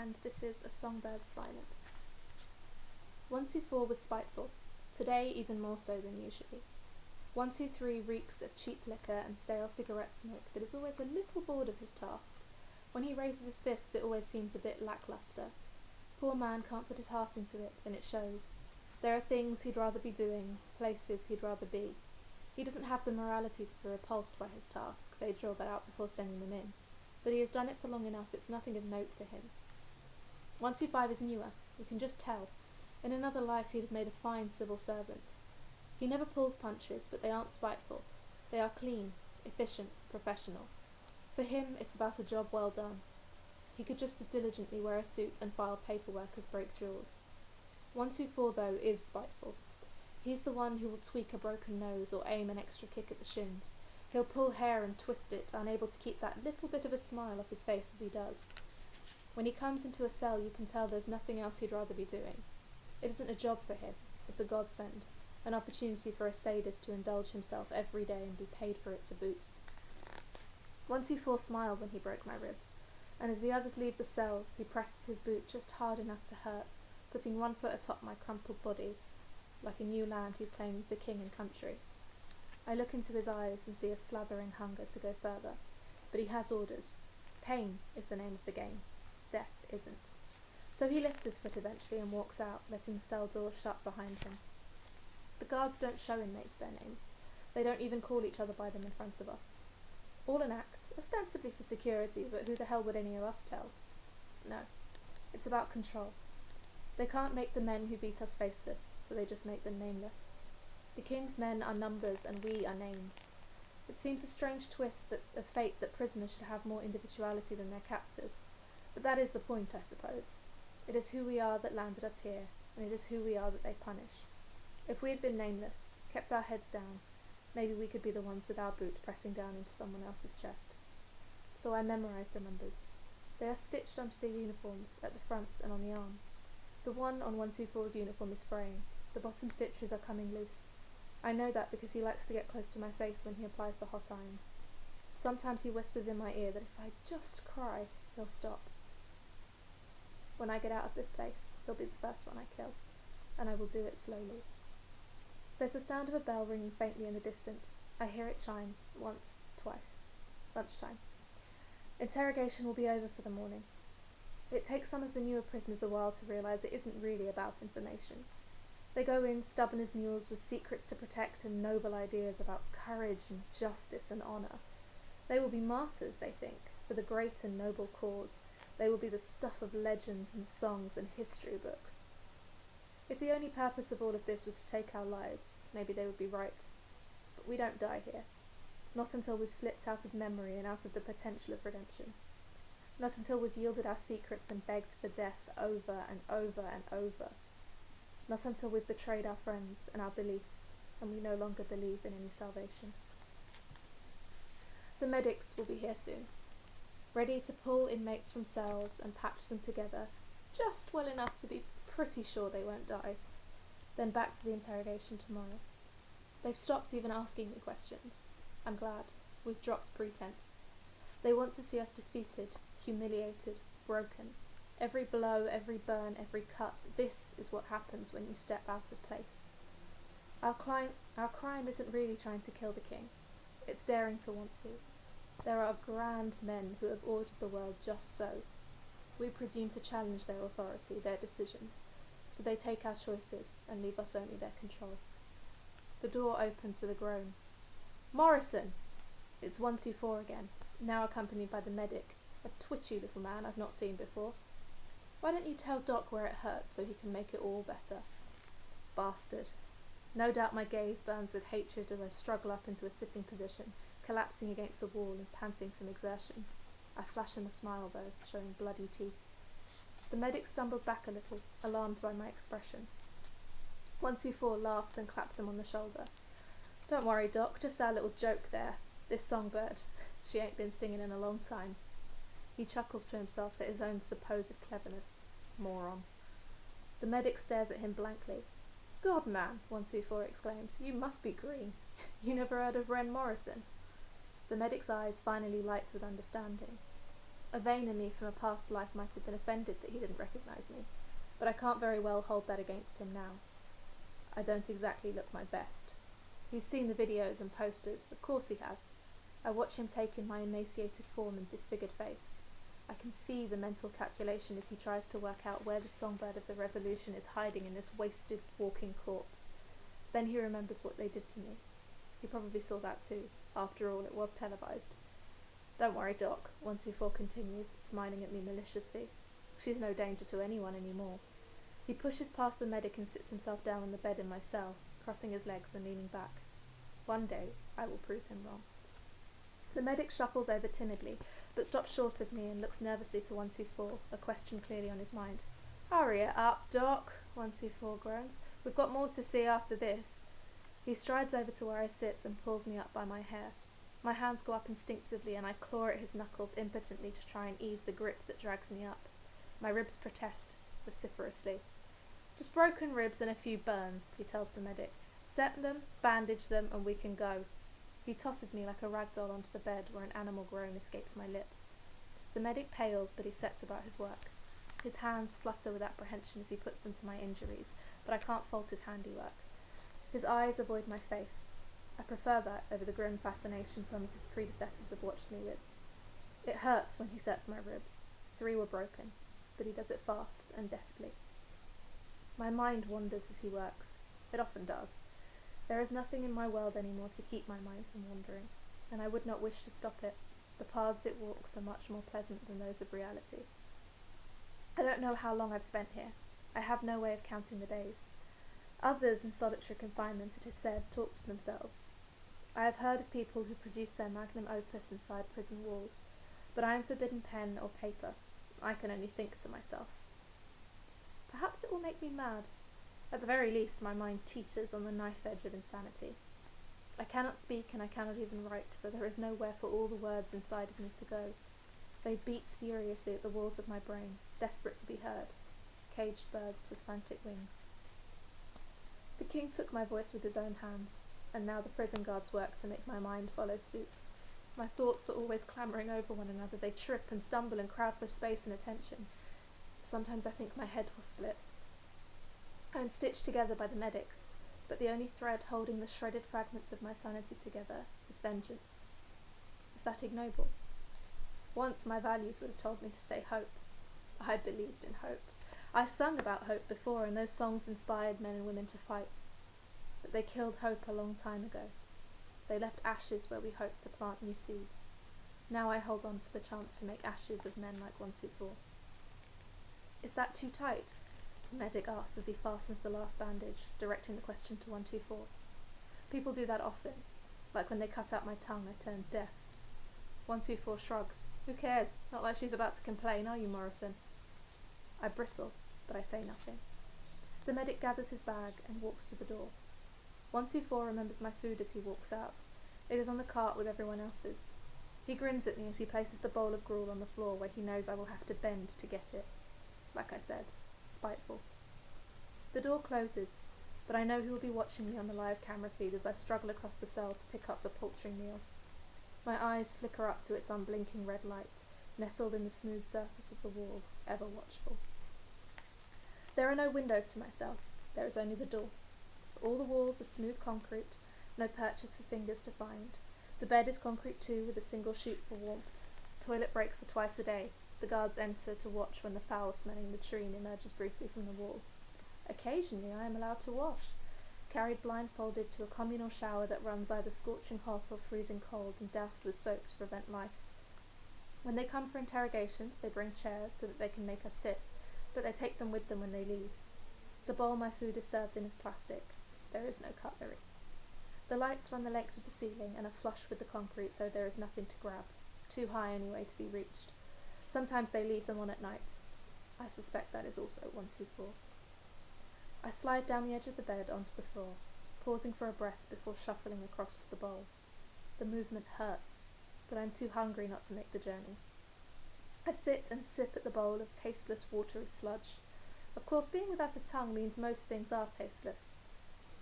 and this is A Songbird's Silence. 124 was spiteful, today even more so than usually. 123 reeks of cheap liquor and stale cigarette smoke, but is always a little bored of his task. When he raises his fists, it always seems a bit lacklustre. Poor man can't put his heart into it, and it shows. There are things he'd rather be doing, places he'd rather be. He doesn't have the morality to be repulsed by his task. They draw that out before sending them in. But he has done it for long enough, it's nothing of note to him. 125 is newer, you can just tell. In another life he'd have made a fine civil servant. He never pulls punches, but they aren't spiteful. They are clean, efficient, professional. For him, it's about a job well done. He could just as diligently wear a suit and file paperwork as break jaws. 124, though, is spiteful. He's the one who will tweak a broken nose or aim an extra kick at the shins. He'll pull hair and twist it, unable to keep that little bit of a smile off his face as he does. When he comes into a cell, you can tell there's nothing else he'd rather be doing. It isn't a job for him, it's a godsend, an opportunity for a sadist to indulge himself every day and be paid for it to boot. 124 smiled when he broke my ribs, and as the others leave the cell, he presses his boot just hard enough to hurt, putting one foot atop my crumpled body, like a new land he's claiming for king and country. I look into his eyes and see a slathering hunger to go further, but he has orders. Pain is the name of the game. Death isn't. So he lifts his foot eventually and walks out, letting the cell door shut behind him. The guards don't show inmates their names. They don't even call each other by them in front of us. All an act, ostensibly for security, but who the hell would any of us tell? No. It's about control. They can't make the men who beat us faceless, so they just make them nameless. The king's men are numbers and we are names. It seems a strange twist of fate that prisoners should have more individuality than their captors, but that is the point, I suppose. It is who we are that landed us here, and it is who we are that they punish. If we had been nameless, kept our heads down, maybe we could be the ones with our boot pressing down into someone else's chest. So I memorised the numbers. They are stitched onto their uniforms, at the front and on the arm. The one on 124's uniform is fraying. The bottom stitches are coming loose. I know that because he likes to get close to my face when he applies the hot irons. Sometimes he whispers in my ear that if I just cry, he'll stop. When I get out of this place, he'll be the first one I kill, and I will do it slowly. There's the sound of a bell ringing faintly in the distance. I hear it chime, once, twice. Lunchtime. Interrogation will be over for the morning. It takes some of the newer prisoners a while to realise it isn't really about information. They go in stubborn as mules with secrets to protect and noble ideas about courage and justice and honour. They will be martyrs, they think, for the great and noble cause. They will be the stuff of legends and songs and history books. If the only purpose of all of this was to take our lives, maybe they would be right. But we don't die here. Not until we've slipped out of memory and out of the potential of redemption. Not until we've yielded our secrets and begged for death over and over and over. Not until we've betrayed our friends and our beliefs, and we no longer believe in any salvation. The medics will be here soon, ready to pull inmates from cells and patch them together just well enough to be pretty sure they won't die. Then back to the interrogation tomorrow. They've stopped even asking me questions. I'm glad. We've dropped pretense. They want to see us defeated, humiliated, broken. Every blow, every burn, every cut, this is what happens when you step out of place. Our crime isn't really trying to kill the king. It's daring to want to. There are grand men who have ordered the world just so. We presume to challenge their authority, their decisions, so they take our choices and leave us only their control. The door opens with a groan. Morrison! It's 124 again, now accompanied by the medic, a twitchy little man I've not seen before. Why don't you tell Doc where it hurts so he can make it all better? Bastard. No doubt my gaze burns with hatred as I struggle up into a sitting position, collapsing against the wall and panting from exertion. I flash him a smile, though, showing bloody teeth. The medic stumbles back a little, alarmed by my expression. 124 laughs and claps him on the shoulder. Don't worry, Doc, just our little joke there. This Songbird. She ain't been singing in a long time. He chuckles to himself at his own supposed cleverness. Moron. The medic stares at him blankly. God, man, 124 exclaims, you must be green. You never heard of Wren Morrison? The medic's eyes finally light with understanding. A vein in me from a past life might have been offended that he didn't recognise me, but I can't very well hold that against him now. I don't exactly look my best. He's seen the videos and posters, of course he has. I watch him take in my emaciated form and disfigured face. I can see the mental calculation as he tries to work out where the songbird of the revolution is hiding in this wasted, walking corpse. Then he remembers what they did to me. He probably saw that too. After all, it was televised. Don't worry, Doc, 124 continues, smiling at me maliciously. She's no danger to anyone anymore. He pushes past the medic and sits himself down on the bed in my cell, crossing his legs and leaning back. One day, I will prove him wrong. The medic shuffles over timidly, but stops short of me and looks nervously to 124, a question clearly on his mind. Hurry it up, Doc, 124 groans. We've got more to see after this. He strides over to where I sit and pulls me up by my hair. My hands go up instinctively and I claw at his knuckles impotently to try and ease the grip that drags me up. My ribs protest, vociferously. Just broken ribs and a few burns, he tells the medic. Set them, bandage them, and we can go. He tosses me like a rag doll onto the bed where an animal groan escapes my lips. The medic pales, but he sets about his work. His hands flutter with apprehension as he puts them to my injuries, but I can't fault his handiwork. His eyes avoid my face. I prefer that over the grim fascination some of his predecessors have watched me with. It hurts when he sets my ribs. 3 were broken, but he does it fast and deftly. My mind wanders as he works. It often does. There is nothing in my world anymore to keep my mind from wandering, and I would not wish to stop it. The paths it walks are much more pleasant than those of reality. I don't know how long I've spent here. I have no way of counting the days. Others in solitary confinement, it is said, talk to themselves. I have heard of people who produce their magnum opus inside prison walls, but I am forbidden pen or paper. I can only think to myself. Perhaps it will make me mad. At the very least, my mind teeters on the knife edge of insanity. I cannot speak and I cannot even write, so there is nowhere for all the words inside of me to go. They beat furiously at the walls of my brain, desperate to be heard. Caged birds with frantic wings. The king took my voice with his own hands, and now the prison guards work to make my mind follow suit. My thoughts are always clamouring over one another. They trip and stumble and crowd for space and attention. Sometimes I think my head will split. I am stitched together by the medics, but the only thread holding the shredded fragments of my sanity together is vengeance. Is that ignoble? Once my values would have told me to say hope. I believed in hope. I sung about hope before, and those songs inspired men and women to fight. But they killed hope a long time ago. They left ashes where we hoped to plant new seeds. Now I hold on for the chance to make ashes of men like 124. Is that too tight? The medic asks as he fastens the last bandage, directing the question to 124. People do that often. Like when they cut out my tongue, I turned deaf. 124 shrugs. Who cares? Not like she's about to complain, are you, Morrison? I bristle, but I say nothing. The medic gathers his bag and walks to the door. 124 remembers my food as he walks out. It is on the cart with everyone else's. He grins at me as he places the bowl of gruel on the floor where he knows I will have to bend to get it. Like I said, spiteful. The door closes, but I know he will be watching me on the live camera feed as I struggle across the cell to pick up the paltry meal. My eyes flicker up to its unblinking red light, nestled in the smooth surface of the wall, ever watchful. There are no windows to my cell. There is only the door. All the walls are smooth concrete, no perches for fingers to find. The bed is concrete too, with a single chute for warmth. Toilet breaks are twice a day. The guards enter to watch when the foul-smelling latrine emerges briefly from the wall. Occasionally I am allowed to wash, carried blindfolded to a communal shower that runs either scorching hot or freezing cold and doused with soap to prevent lice. When they come for interrogations, they bring chairs so that they can make us sit, but they take them with them when they leave. The bowl my food is served in is plastic. There is no cutlery. The lights run the length of the ceiling and are flush with the concrete, so there is nothing to grab, too high anyway to be reached. Sometimes they leave them on at night. I suspect that is also 124. I slide down the edge of the bed onto the floor, pausing for a breath before shuffling across to the bowl. The movement hurts, but I'm too hungry not to make the journey. I sit and sip at the bowl of tasteless, watery sludge. Of course, being without a tongue means most things are tasteless.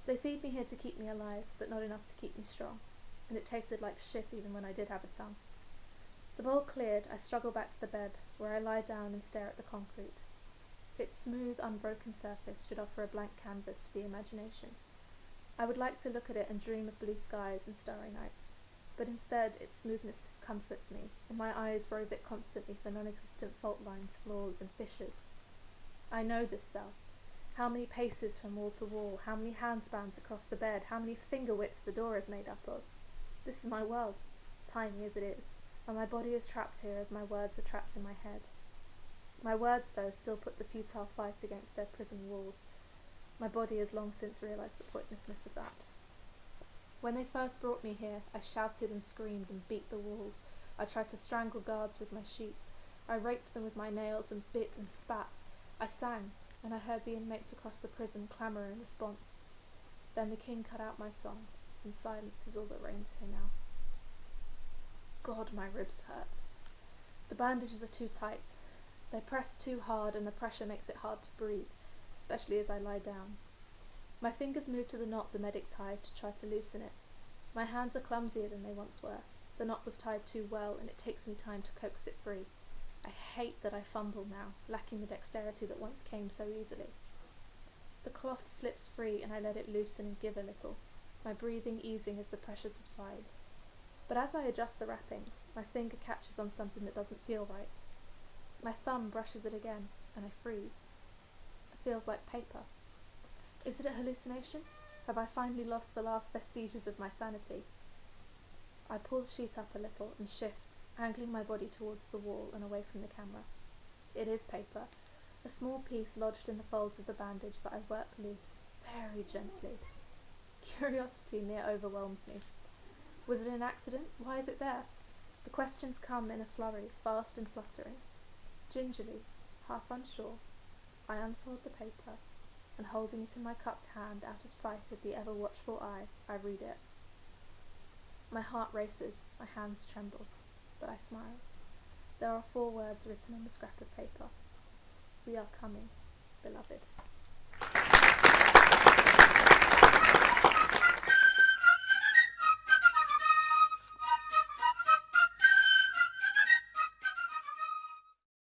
They feed me here to keep me alive, but not enough to keep me strong, and it tasted like shit even when I did have a tongue. The bowl cleared, I struggle back to the bed, where I lie down and stare at the concrete. Its smooth, unbroken surface should offer a blank canvas to the imagination. I would like to look at it and dream of blue skies and starry nights, but instead its smoothness discomforts me, and my eyes rove it constantly for non-existent fault lines, flaws, and fissures. I know this cell. How many paces from wall to wall, how many handspans across the bed, how many finger widths the door is made up of. This is my world, tiny as it is, and my body is trapped here as my words are trapped in my head. My words, though, still put the futile fight against their prison walls. My body has long since realised the pointlessness of that. When they first brought me here, I shouted and screamed and beat the walls. I tried to strangle guards with my sheets. I raked them with my nails and bit and spat. I sang, and I heard the inmates across the prison clamour in response. Then the king cut out my song, and silence is all that reigns here now. God, my ribs hurt. The bandages are too tight. They press too hard, and the pressure makes it hard to breathe, especially as I lie down. My fingers move to the knot the medic tied to try to loosen it. My hands are clumsier than they once were. The knot was tied too well, and it takes me time to coax it free. I hate that I fumble now, lacking the dexterity that once came so easily. The cloth slips free, and I let it loosen and give a little, my breathing easing as the pressure subsides. But as I adjust the wrappings, my finger catches on something that doesn't feel right. My thumb brushes it again, and I freeze. It feels like paper. Is it a hallucination? Have I finally lost the last vestiges of my sanity? I pull the sheet up a little and shift, angling my body towards the wall and away from the camera. It is paper, a small piece lodged in the folds of the bandage that I work loose, very gently. Curiosity near overwhelms me. Was it an accident? Why is it there? The questions come in a flurry, fast and fluttering. Gingerly, half unsure, I unfold the paper, and holding it in my cupped hand out of sight of the ever-watchful eye, I read it. My heart races, my hands tremble, but I smile. There are 4 words written on the scrap of paper. We are coming, beloved.